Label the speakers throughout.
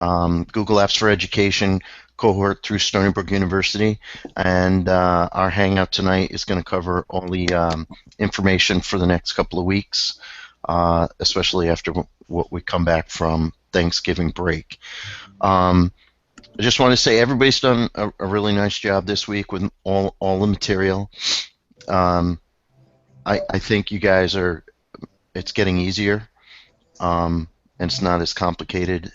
Speaker 1: Google Apps for Education, Cohort through Stony Brook University, and our Hangout tonight is going to cover all the information for the next couple of weeks, especially after what we come back from Thanksgiving break. I just want to say everybody's done a really nice job this week with all the material. I think you guys are, it's getting easier, and it's not as complicated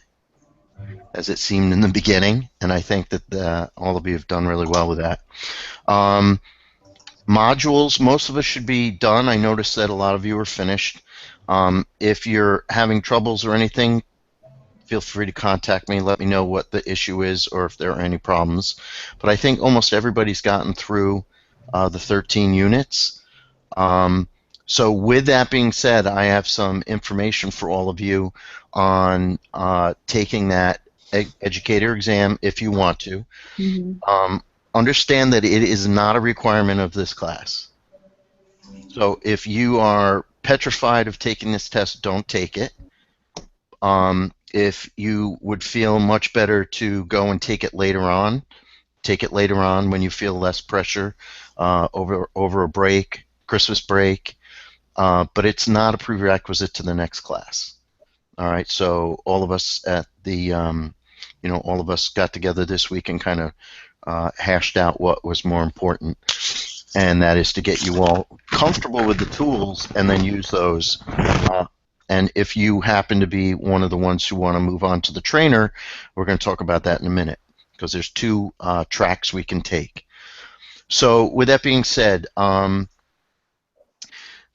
Speaker 1: as it seemed in the beginning, and I think that all of you have done really well with that. Modules, most of us should be done. I noticed that a lot of you are finished. If you're having troubles or anything, feel free to contact me. Let me know what the issue is or if there are any problems. But I think almost everybody's gotten through the 13 units. So with that being said, I have some information for all of you on taking that educator exam if you want to. Understand that it is not a requirement of this class. So if you are petrified of taking this test, don't take it. If you would feel much better to go and take it later on, take it later on when you feel less pressure over a break, Christmas break. But it's not a prerequisite to the next class. All right, so all of us at the, all of us got together this week and kind of hashed out what was more important, and that is to get you all comfortable with the tools and then use those. And if you happen to be one of the ones who want to move on to the trainer, we're going to talk about that in a minute, because there's two tracks we can take. So with that being said, the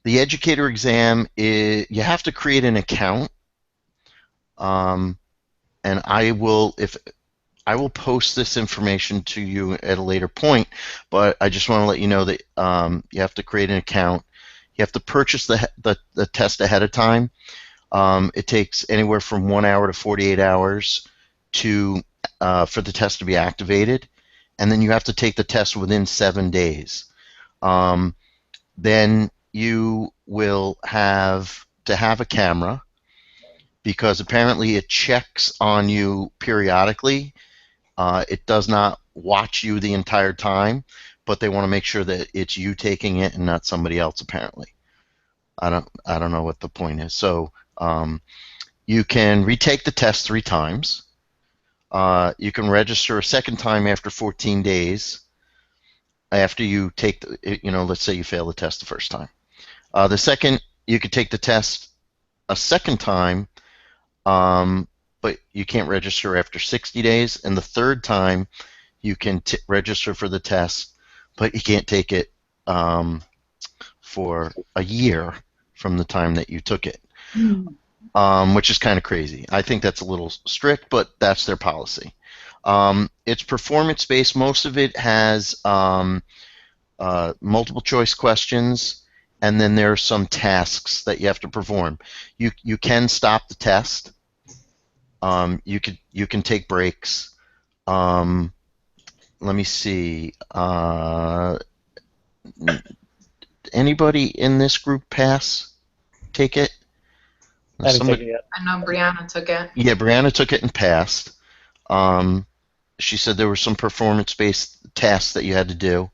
Speaker 1: educator exam, you have to create an account, and I will post this information to you at a later point, but I just want to let you know that you have to create an account. You have to purchase the test ahead of time. It takes anywhere from 1 hour to 48 hours for the test to be activated, and then you have to take the test within 7 days. Then you will have to have a camera, because apparently it checks on you periodically. It does not watch you the entire time, but they want to make sure that it's you taking it and not somebody else, apparently. I don't know what the point is. So you can retake the test 3 times. You can register a second time after 14 days after you take let's say you fail the test the first time. The second, you could take the test a second time, but you can't register after 60 days. And the third time, you can register for the test, but you can't take it for a year from the time that you took it, which is kind of crazy. I think that's a little strict, but that's their policy. It's performance-based. Most of it has multiple choice questions, and then there are some tasks that you have to perform. You can stop the test. You can take breaks. Let me see. Anybody in this group take it?
Speaker 2: I haven't taken it yet.
Speaker 3: I know Brianna took it.
Speaker 1: Yeah, Brianna took it and passed. She said there were some performance-based tasks that you had to do.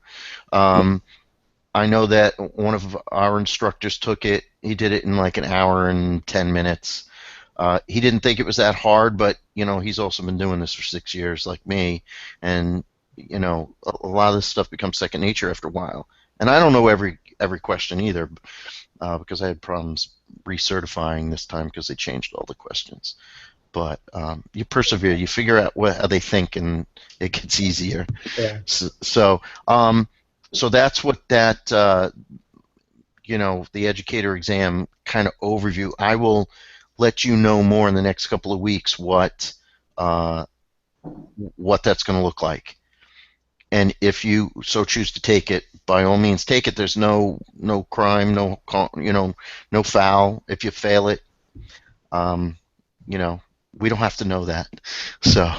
Speaker 1: I know that one of our instructors took it. He did it in like an hour and 10 minutes. He didn't think it was that hard, but he's also been doing this for 6 years, like me, and a lot of this stuff becomes second nature after a while. And I don't know every question either, because I had problems recertifying this time because they changed all the questions. But you persevere, you figure out how they think, and it gets easier.
Speaker 2: Yeah.
Speaker 1: So that's what that the educator exam kind of overview. I will let you know more in the next couple of weeks what that's going to look like. And if you so choose to take it, by all means take it. There's no crime, no foul. If you fail it, we don't have to know that. So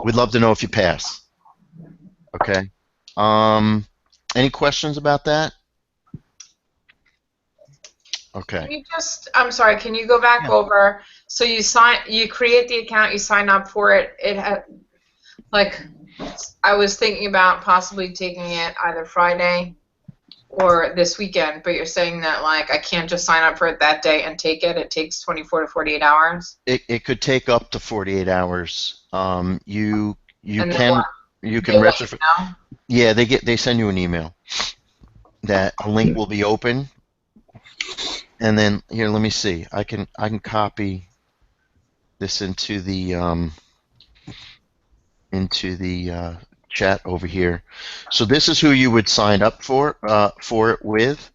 Speaker 1: we'd love to know if you pass. Okay. Any questions about that? Okay.
Speaker 3: Can you I'm sorry, can you go back
Speaker 1: Yeah.
Speaker 3: over? So you create the account, you sign up for it. Like, I was thinking about possibly taking it either Friday or this weekend, but you're saying that like I can't just sign up for it that day and take it. It takes 24 to 48 hours.
Speaker 1: It could take up to 48 hours. You
Speaker 3: And then what?
Speaker 1: can you can
Speaker 3: They'll let you
Speaker 1: register.
Speaker 3: know.
Speaker 1: Yeah, they send you an email that a link will be open, and then here, let me see. I can copy this into the chat over here. So this is who you would sign up for it with.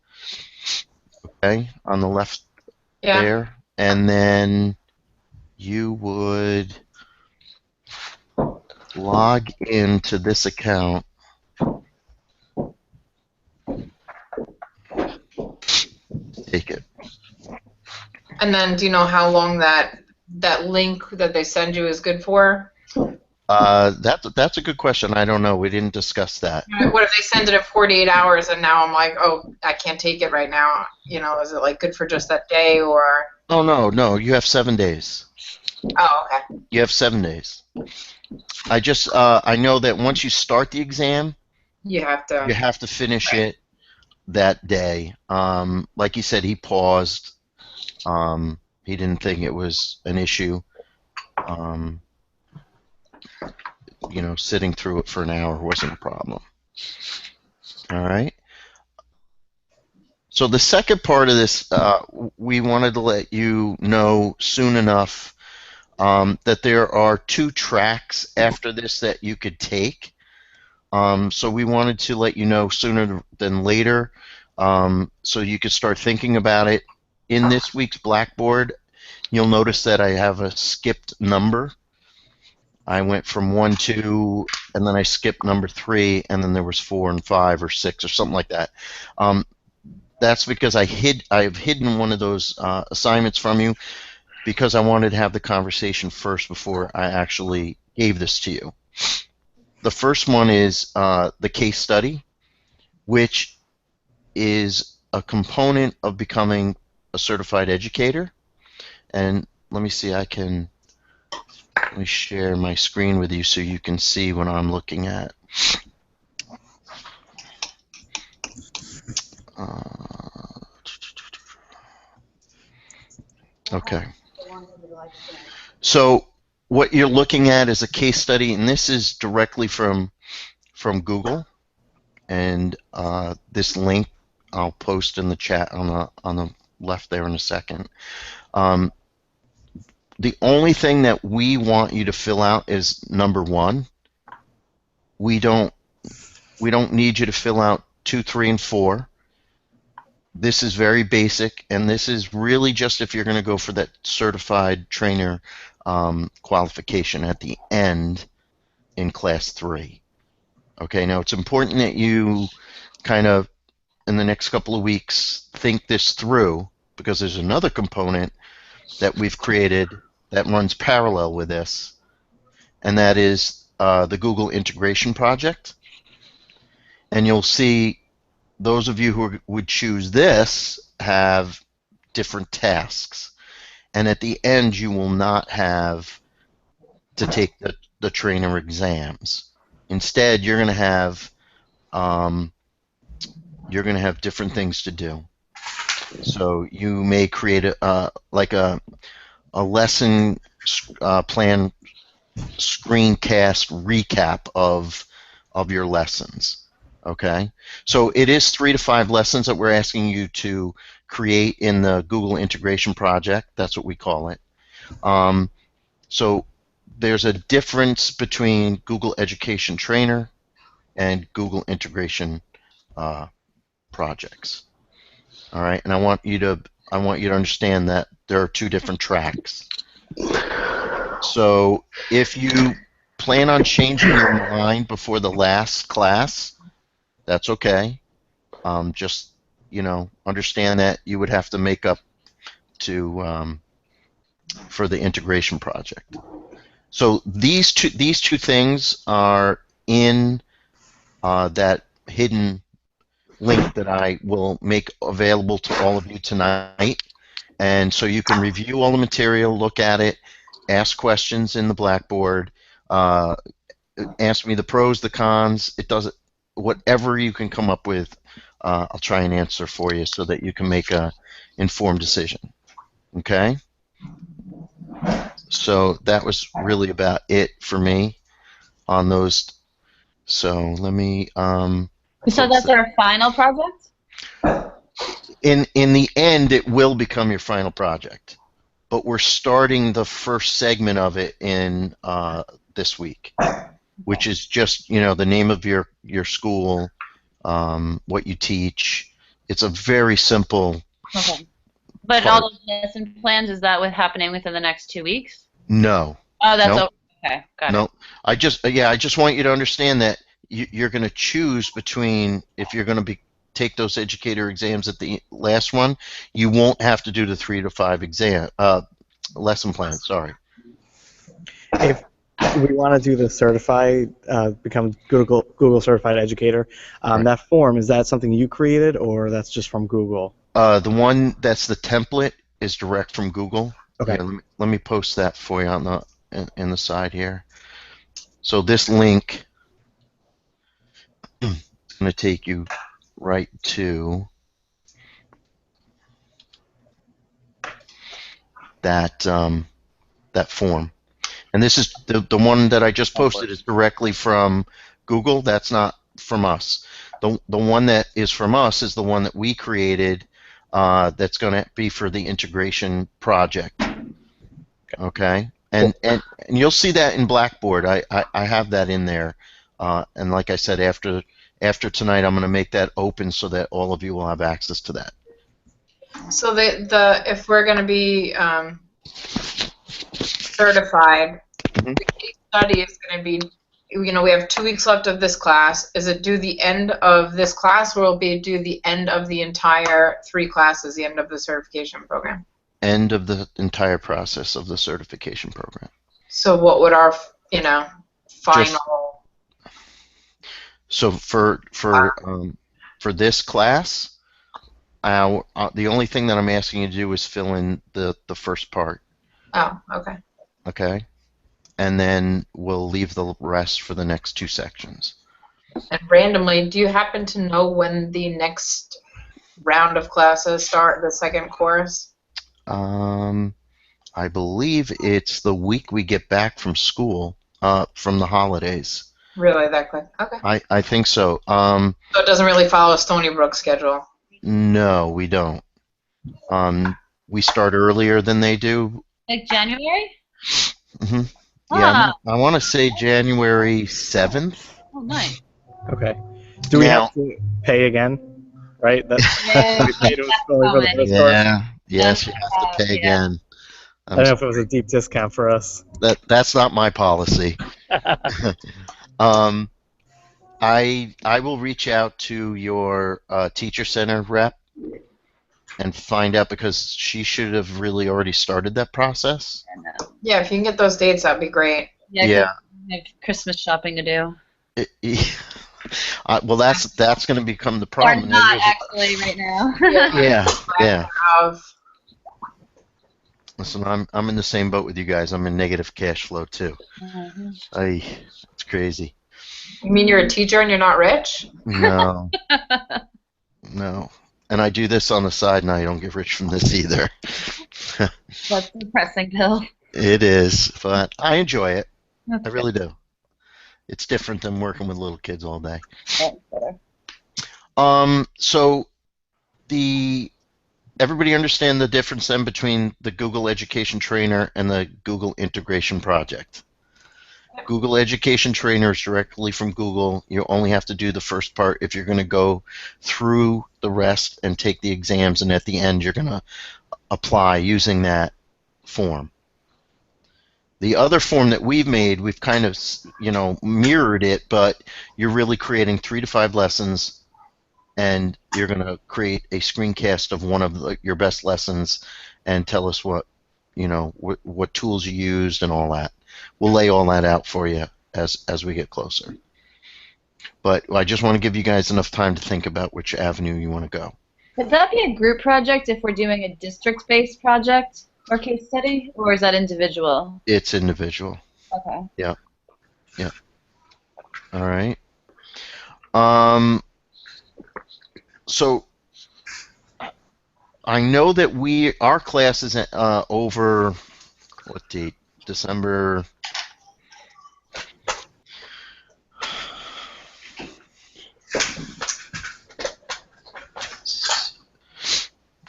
Speaker 1: Okay, on the left
Speaker 3: Yeah.
Speaker 1: there, and then you would log into this account. Take it.
Speaker 3: And then do you know how long that link that they send you is good for?
Speaker 1: That's a good question. I don't know. We didn't discuss that.
Speaker 3: What if they send it at 48 hours and now I'm like, oh, I can't take it right now? Is it like good for just that day or?
Speaker 1: Oh no, no. You have 7 days.
Speaker 3: Oh, okay.
Speaker 1: You have 7 days. I know that once you start the exam,
Speaker 3: You have
Speaker 1: you
Speaker 3: to.
Speaker 1: have to finish
Speaker 3: Right.
Speaker 1: it that day. Like you said, he paused. He didn't think it was an issue. Um, sitting through it for an hour wasn't a problem. All right. So the second part of this, we wanted to let you know soon enough that there are 2 tracks after this that you could take. So we wanted to let you know sooner than later, so you could start thinking about it. In this week's Blackboard, you'll notice that I have a skipped number. I went from 1, 2, and then I skipped number 3, and then there was 4 and 5 or 6 or something like that. That's because I've hidden one of those assignments from you because I wanted to have the conversation first before I actually gave this to you. The first one is the case study, which is a component of becoming a certified educator. And let me see, let me share my screen with you so you can see what I'm looking at. Okay. So what you're looking at is a case study, and this is directly from Google. And this link I'll post in the chat on the left there in a second. The only thing that we want you to fill out is number 1. We don't need you to fill out 2, 3, and 4. This is very basic, and this is really just if you're going to go for that certified trainer qualification at the end in class 3. Okay, now it's important that you kind of in the next couple of weeks think this through, because there's another component that we've created that runs parallel with this, and that is the Google integration project. And you'll see those of you who would choose this have different tasks. And at the end, you will not have to take the trainer exams. Instead, you're going to have different things to do. So you may create a lesson plan screencast recap of your lessons. Okay, so it is 3 to 5 lessons that we're asking you to create in the Google integration project. That's what we call it. So there's a difference between Google Education Trainer and Google integration projects. All right, and I want you to understand that there are 2 different tracks. So if you plan on changing your mind before the last class, that's okay. Just understand that you would have to make up to for the integration project. So these two things are in that hidden link that I will make available to all of you tonight. And so you can review all the material, look at it, ask questions in the Blackboard, ask me the pros, the cons. It doesn't, whatever you can come up with, I'll try and answer for you so that you can make a informed decision. Okay? So that was really about it for me on those. So let me.
Speaker 4: So that's our final project?
Speaker 1: In the end, it will become your final project, but we're starting the first segment of it in this week, which is just the name of your school, what you teach. It's a very simple.
Speaker 4: Okay. But
Speaker 1: part.
Speaker 4: all those lesson plans, is that what's happening within the next 2 weeks?
Speaker 1: No.
Speaker 4: Oh, that's
Speaker 1: Nope.
Speaker 4: okay. Got
Speaker 1: No.
Speaker 4: it.
Speaker 1: I just want you to understand that you're going to choose between, if you're going to take those educator exams at the last one, you won't have to do the 3 to 5 lesson plan. Sorry.
Speaker 2: If we want to do the certified, become Google certified educator,
Speaker 1: Right.
Speaker 2: that form, is that something you created or that's just from Google?
Speaker 1: The one that's the template is direct from Google.
Speaker 2: Okay.
Speaker 1: Here, let me post that for you on in the side here. So this link is going to take you right to that that form. And this is the one that I just posted is directly from Google. That's not from us. The one that is from us is the one that we created. That's going to be for the integration project. Okay, and you'll see that in Blackboard. I have that in there. And like I said, after tonight, I'm going to make that open so that all of you will have access to that.
Speaker 3: So if we're going to be certified,
Speaker 1: Mhm.
Speaker 3: the case study is going to be, we have 2 weeks left of this class. Is it due the end of this class, or will it be due the end of the entire 3 classes, the end of the certification program?
Speaker 1: End of the entire process of the certification program.
Speaker 3: So what would our, final?
Speaker 1: So for this class, the only thing that I'm asking you to do is fill in the first part.
Speaker 3: Oh, okay.
Speaker 1: Okay, and then we'll leave the rest for the next 2 sections.
Speaker 3: And randomly, do you happen to know when the next round of classes start, the second course?
Speaker 1: I believe it's the week we get back from school, from the holidays.
Speaker 3: Really, that quick? Okay.
Speaker 1: I think so.
Speaker 3: So it doesn't really follow a Stony Brook schedule?
Speaker 1: No, we don't. We start earlier than they do.
Speaker 4: Like January?
Speaker 1: Mm-hmm.
Speaker 4: Ah.
Speaker 1: Yeah, I want to say January 7th.
Speaker 4: Oh, nice.
Speaker 2: Okay. Do we
Speaker 1: Now-
Speaker 2: have to pay again? Right?
Speaker 4: Yeah.
Speaker 2: We paid us only for the first course.
Speaker 1: Yeah, yes, you have to pay again.
Speaker 2: I don't know if it was a deep discount for us.
Speaker 1: That's not my policy. I will reach out to your teacher center rep and find out, because she should have really already started that process.
Speaker 3: Yeah, if you can get those dates, that'd be great.
Speaker 1: Yeah.
Speaker 4: I have Christmas shopping to do.
Speaker 1: Well, that's going to become the
Speaker 4: Or
Speaker 1: problem.
Speaker 4: not actually right now.
Speaker 1: Yeah.
Speaker 3: Have,
Speaker 1: Listen, I'm in the same boat with you guys. I'm in negative cash flow too. It's crazy.
Speaker 3: you mean you're a teacher and you're not rich?
Speaker 1: No. No. And I do this on the side, and I don't get rich from this either.
Speaker 4: That's depressing, Bill.
Speaker 1: It is, but I enjoy it.
Speaker 4: That's
Speaker 1: I really do. It's different than working with little kids all day.
Speaker 4: better.
Speaker 1: So everybody understand the difference then between the Google Education Trainer and the Google Integration Project? Google Education Trainer is directly from Google. You only have to do the first part if you're going to go through the rest and take the exams, and at the end you're going to apply using that form. The other form that we've made, we've kind of mirrored it, but you're really creating 3 to 5 lessons, and you're going to create a screencast of one of your best lessons and tell us what tools you used and all that. We'll lay all that out for you as we get closer. But I just want to give you guys enough time to think about which avenue you want to go.
Speaker 4: Could that be a group project if we're doing a district-based project or case study, or is that individual?
Speaker 1: It's individual.
Speaker 4: Okay.
Speaker 1: Yeah. Yeah. All right. Um, so I know that our class is over what date? December.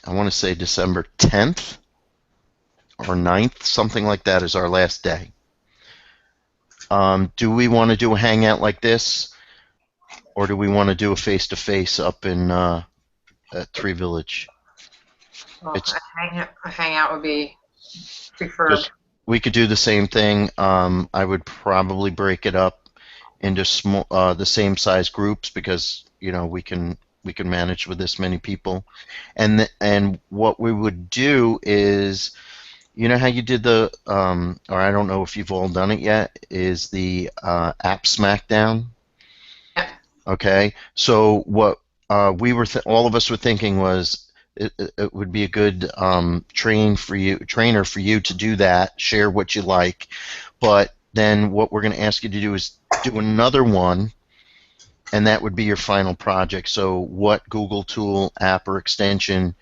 Speaker 1: I want to say December 10th or 9th, something like that is our last day. Do we want to do a hangout like this, or do we want to do a face-to-face up in at Tree Village?
Speaker 3: Well,
Speaker 1: It's
Speaker 3: a hangout would be preferred.
Speaker 1: just we could do the same thing. I would probably break it up into the same size groups because we can manage with this many people, and what we would do is, how you did or I don't know if you've all done it yet, is the app Smackdown.
Speaker 3: Yeah.
Speaker 1: Okay, so what all of us were thinking was it would be a good trainer for you to do that, share what you like, but then what we're going to ask you to do is do another one, and that would be your final project. So what Google tool, app, or extension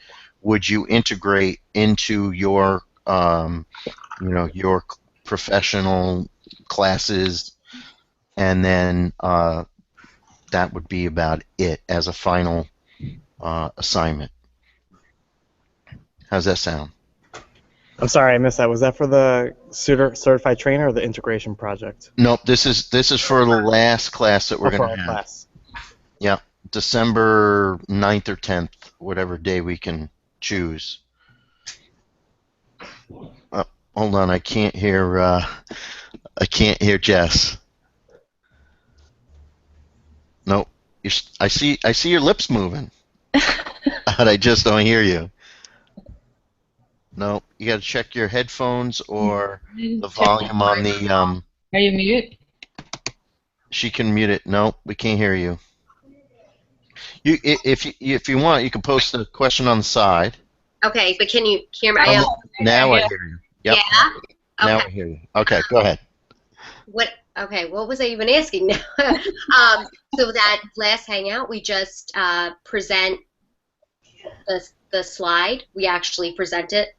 Speaker 1: would you integrate into your your professional classes, and then that would be about it as a final assignment. How's that sound?
Speaker 2: I'm sorry, I missed that. Was that for the certified trainer or the integration project?
Speaker 1: Nope. This is for the last class that we're
Speaker 2: For
Speaker 1: going
Speaker 2: our
Speaker 1: to have.
Speaker 2: class.
Speaker 1: Yeah, December 9th or 10th, whatever day we can choose. Hold on, I can't hear. I can't hear Jess. Nope. I see your lips moving, but I just don't hear you. No, you got to check your headphones or the volume on the.
Speaker 4: Are you mute?
Speaker 1: She can mute it. No, we can't hear you. If you want, you can post a question on the side.
Speaker 5: Okay, but can you hear me?
Speaker 1: Now I hear you. Yep.
Speaker 5: Yeah.
Speaker 1: Now
Speaker 5: Okay.
Speaker 1: I hear you. Okay, go ahead.
Speaker 5: What? Okay. What was I even asking now? So that last hangout, we just present the slide. We actually present it.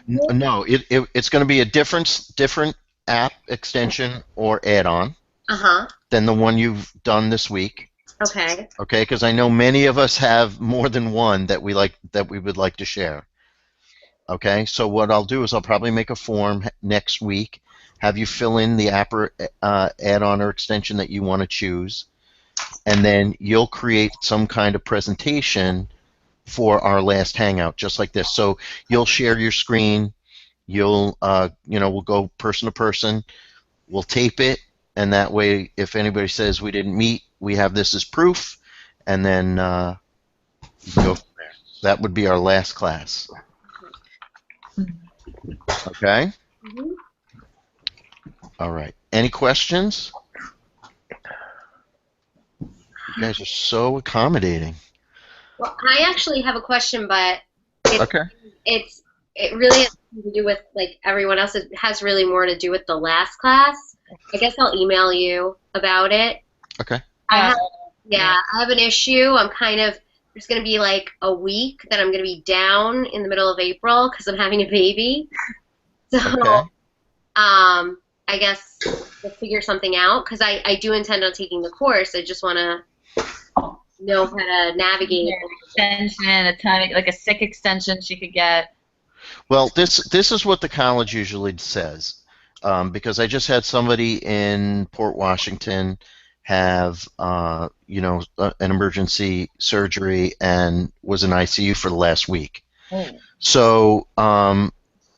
Speaker 1: No, it's going to be a different app extension or add-on than the one you've done this week.
Speaker 5: Okay.
Speaker 1: Okay, because I know many of us have more than one that we would like to share. Okay, so what I'll do is I'll probably make a form next week, have you fill in the app or add-on or extension that you want to choose, and then you'll create some kind of presentation for our last hangout, just like this. So you'll share your screen, we'll go person to person, we'll tape it, and that way, if anybody says we didn't meet, we have this as proof, and then you can go from there. That would be our last class. Okay?
Speaker 5: Mm-hmm.
Speaker 1: All right. Any questions? You guys are so accommodating.
Speaker 5: Well, I actually have a question, but
Speaker 1: Okay.
Speaker 5: it really has nothing to do with like everyone else. It has really more to do with the last class. I guess I'll email you about it.
Speaker 1: Okay.
Speaker 5: I have an issue. There's going to be like a week that I'm going to be down in the middle of April because I'm having a baby. So,
Speaker 1: Okay.
Speaker 5: I guess we'll figure something out because I do intend on taking the course. I just want to know how to navigate.
Speaker 4: Extension, a time, like a sick extension she could get.
Speaker 1: Well, this is what the college usually says, because I just had somebody in Port Washington have an emergency surgery and was in ICU for the last week.
Speaker 4: Oh.
Speaker 1: So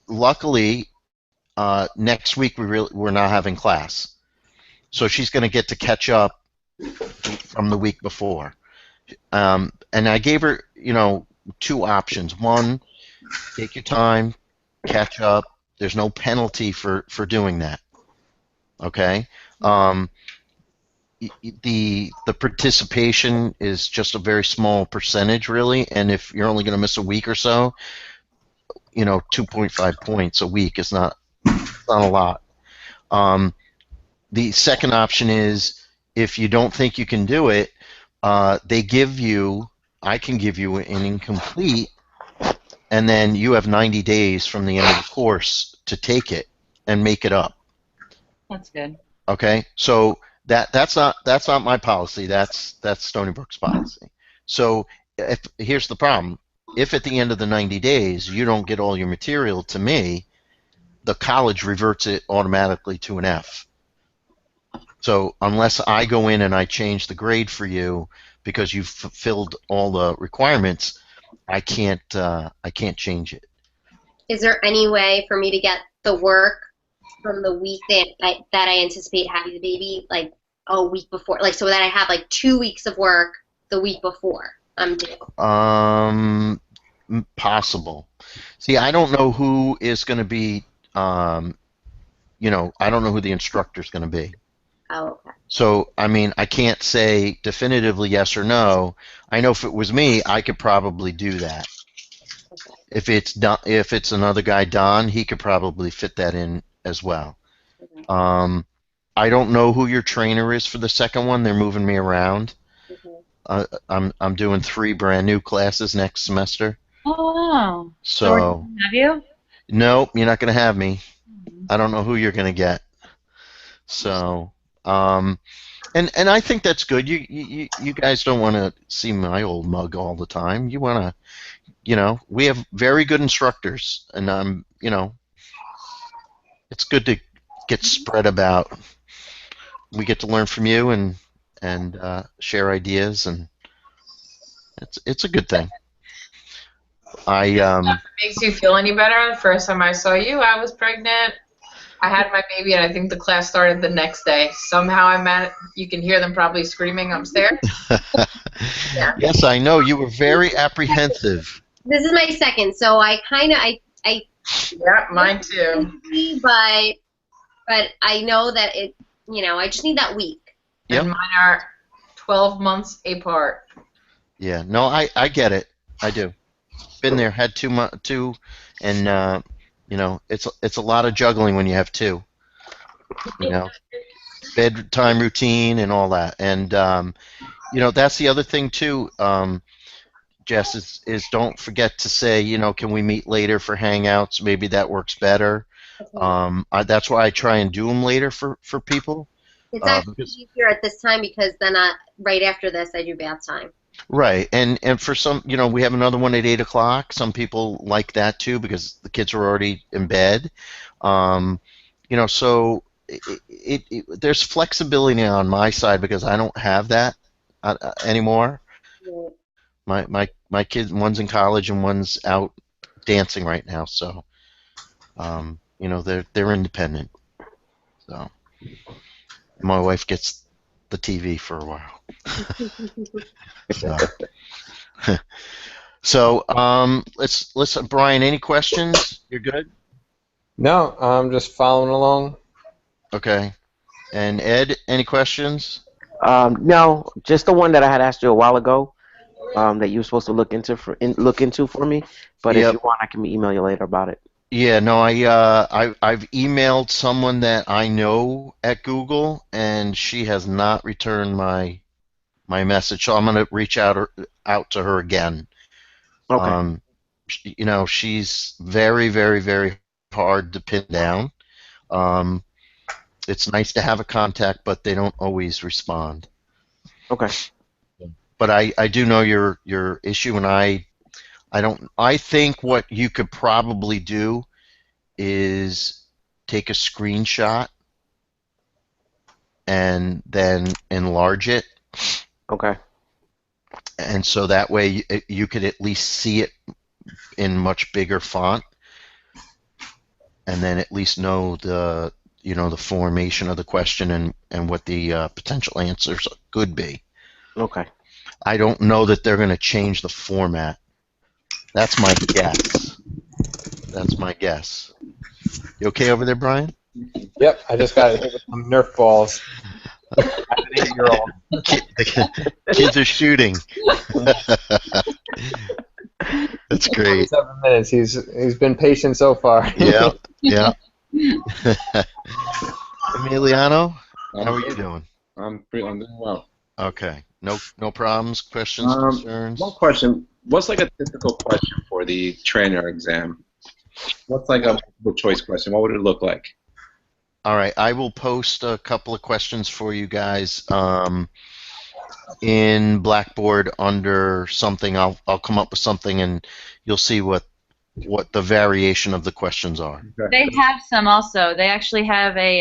Speaker 1: luckily, next week we're not having class, so she's going to get to catch up from the week before. And I gave her, two options. One, take your time, catch up. There's no penalty for doing that. Okay. the participation is just a very small percentage, really. And if you're only going to miss a week or so, 2.5 points a week is not a lot. The second option is if you don't think you can do it, I can give you an incomplete, and then you have 90 days from the end of the course to take it and make it up.
Speaker 4: That's good.
Speaker 1: Okay, so that's not my policy. That's Stony Brook's policy. So here's the problem: if at the end of the 90 days you don't get all your material to me, the college reverts it automatically to an F. So unless I go in and I change the grade for you because you've fulfilled all the requirements, I can't change it.
Speaker 5: Is there any way for me to get the work from the week that I anticipate having the baby, like a week before, like so that I have like 2 weeks of work the week before I'm due?
Speaker 1: Possible. See, I don't know who is going to be. I don't know who the instructor is going to be.
Speaker 5: Oh, okay.
Speaker 1: So, I mean, I can't say definitively yes or no. I know if it was me, I could probably do that.
Speaker 5: Okay.
Speaker 1: If it's another guy, Don, he could probably fit that in as well.
Speaker 5: Okay.
Speaker 1: I don't know who your trainer is for the second one. They're moving me around.
Speaker 5: Okay.
Speaker 1: I'm doing 3 brand new classes next semester.
Speaker 4: Oh, wow.
Speaker 1: So
Speaker 4: Have you?
Speaker 1: nope, you're not going to have me. I don't know who you're going to get. So, and I think that's good. You guys don't want to see my old mug all the time. You want to, we have very good instructors, and it's good to get spread about. We get to learn from you and share ideas, and it's a good thing.
Speaker 3: If it makes you feel any better, the first time I saw you, I was pregnant. I had my baby, and I think the class started the next day. Somehow you can hear them probably screaming upstairs. Yeah.
Speaker 1: Yes, I know. You were very apprehensive.
Speaker 5: This is my second, so I
Speaker 3: Yeah, mine too.
Speaker 5: but I know that I just need that week.
Speaker 1: Yep.
Speaker 3: And mine are 12 months apart.
Speaker 1: Yeah, no, I get it. I do. Been there, had two, and it's a lot of juggling when you have 2. Bedtime routine and all that, and that's the other thing too. Jess, is don't forget to say, can we meet later for Hangouts? Maybe that works better.
Speaker 5: Okay.
Speaker 1: That's why I try and do them later for people.
Speaker 5: It's actually easier at this time because then right after this I do bath time.
Speaker 1: Right, and for some, we have another one at 8 o'clock. Some people like that too because the kids are already in bed. So there's flexibility on my side because I don't have that anymore.
Speaker 5: Yeah.
Speaker 1: My kids, one's in college and one's out dancing right now, so they're independent. So my wife gets the TV for a while. So let's Brian, any questions? You're good?
Speaker 6: No, I'm just following along.
Speaker 1: Okay. And Ed, any questions?
Speaker 7: No, just the one that I had asked you a while ago, that you were supposed to look into for me. But
Speaker 1: Yep.
Speaker 7: if you want, I can email you later about it.
Speaker 1: Yeah, no, I've emailed someone that I know at Google, and she has not returned my message. So I'm going to reach out to her again.
Speaker 7: Okay.
Speaker 1: She's very, very, very hard to pin down. It's nice to have a contact, but they don't always respond.
Speaker 7: Okay.
Speaker 1: But I do know your issue, and I think what you could probably do is take a screenshot and then enlarge it.
Speaker 7: Okay.
Speaker 1: And so that way you could at least see it in much bigger font, and then at least know the formation of the question and what the potential answers could be.
Speaker 7: Okay.
Speaker 1: I don't know that they're going to change the format. That's my guess. You okay over there, Brian?
Speaker 6: Yep, I just got hit with some Nerf balls. I 8-year-old.
Speaker 1: The kids are shooting. That's great.
Speaker 6: 7 minutes. He's been patient so far.
Speaker 1: Yeah, yeah. Emiliano, how are you doing?
Speaker 8: I'm doing well.
Speaker 1: Okay. No problems, questions, concerns?
Speaker 8: One question. What's like a typical question for the trainer exam? What's like a multiple choice question? What would it look like?
Speaker 1: All right, I will post a couple of questions for you guys in Blackboard under something. I'll come up with something, and you'll see what the variation of the questions are.
Speaker 8: Okay.
Speaker 4: They have some also. They actually have a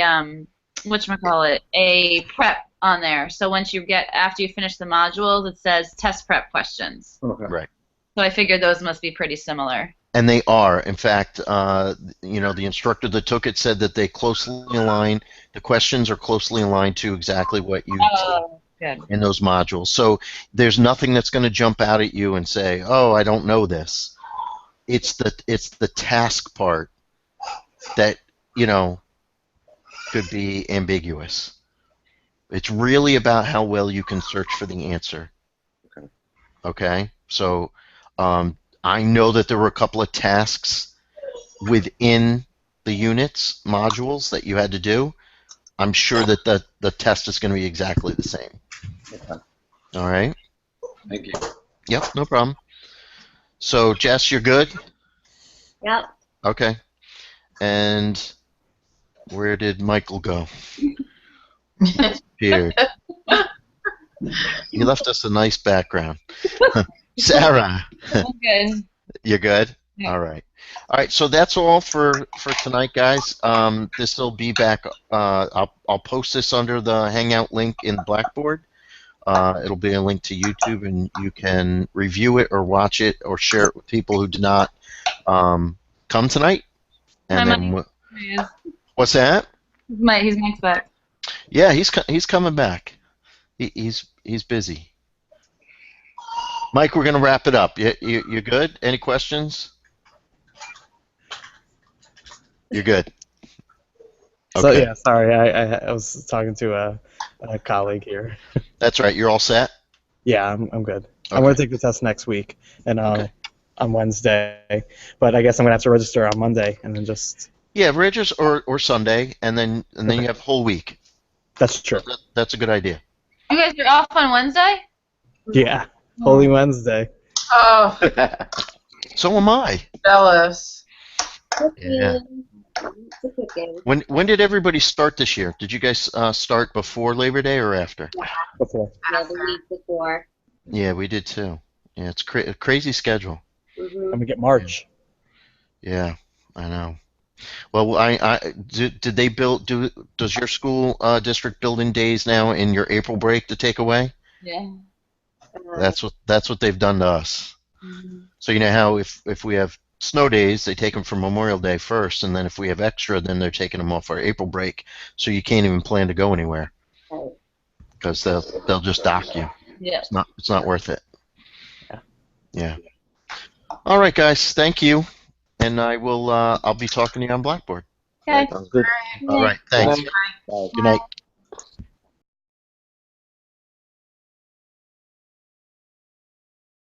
Speaker 4: whatchamacallit, a prep on there. So once you after you finish the modules, it says test prep questions.
Speaker 8: Okay.
Speaker 1: Right.
Speaker 4: So I figured those must be pretty similar.
Speaker 1: And they are. In fact, the instructor that took it said that they closely align. The questions are closely aligned to exactly what you
Speaker 4: Good.
Speaker 1: in those modules. So there's nothing that's going to jump out at you and say, "Oh, I don't know this." It's the task part that could be ambiguous. It's really about how well you can search for the answer.
Speaker 8: Okay.
Speaker 1: Okay. So I know that there were a couple of tasks within the units modules that you had to do. I'm sure that the test is going to be exactly the same.
Speaker 8: Okay.
Speaker 1: All right.
Speaker 8: Thank you.
Speaker 1: Yep. No problem. So Jess, you're good?
Speaker 5: Yep.
Speaker 1: Okay. And where did Michael go? Here. He left us a nice background. Sarah,
Speaker 4: I'm good.
Speaker 1: you're good?
Speaker 4: Yeah.
Speaker 1: All right. All right, so that's all for tonight, guys. This will be back. I'll post this under the Hangout link in Blackboard. It'll be a link to YouTube, and you can review it or watch it or share it with people who did not come tonight. And
Speaker 4: Hi,
Speaker 1: then
Speaker 4: Mike. There he is.
Speaker 1: what's that?
Speaker 4: He's Mike's back.
Speaker 1: Yeah, he's coming back. He's busy. Mike, we're gonna wrap it up. You good? Any questions? You're good.
Speaker 2: So
Speaker 1: Okay.
Speaker 2: yeah, sorry, I was talking to a colleague here.
Speaker 1: That's right. You're all set?
Speaker 2: Yeah, I'm good. I'm
Speaker 1: Okay.
Speaker 2: going to take the test next week and
Speaker 1: Okay.
Speaker 2: on Wednesday, but I guess I'm going to have to register on Monday and then just.
Speaker 1: Yeah, register or Sunday, and then you have whole week.
Speaker 2: That's true.
Speaker 1: That's a good idea.
Speaker 4: You guys are off on Wednesday?
Speaker 2: Yeah, Holy Wednesday.
Speaker 3: Oh,
Speaker 1: So am I.
Speaker 3: jealous.
Speaker 1: Yeah.
Speaker 5: It's a good game.
Speaker 1: When did everybody start this year? Did you guys start before Labor Day or after?
Speaker 2: Before.
Speaker 5: Yeah, the week before.
Speaker 1: Yeah, we did too. Yeah, it's a crazy schedule.
Speaker 5: Hmm.
Speaker 2: And we get March.
Speaker 1: Yeah, I know. Well, did they does your school district build in days now in your April break to take away?
Speaker 4: Yeah.
Speaker 1: That's what they've done to us.
Speaker 4: Mhm.
Speaker 1: So you know how if we have snow days, they take them for Memorial Day first, and then if we have extra, then they're taking them off our April break. So you can't even plan to go anywhere
Speaker 5: Right.
Speaker 1: because they'll just dock you.
Speaker 4: Yeah.
Speaker 1: It's not worth it.
Speaker 2: Yeah.
Speaker 1: Yeah. All right, guys. Thank you, and I'll be talking to you on Blackboard.
Speaker 4: Okay.
Speaker 7: Sounds good.
Speaker 1: All right. Thanks.
Speaker 7: Bye.
Speaker 1: Good night.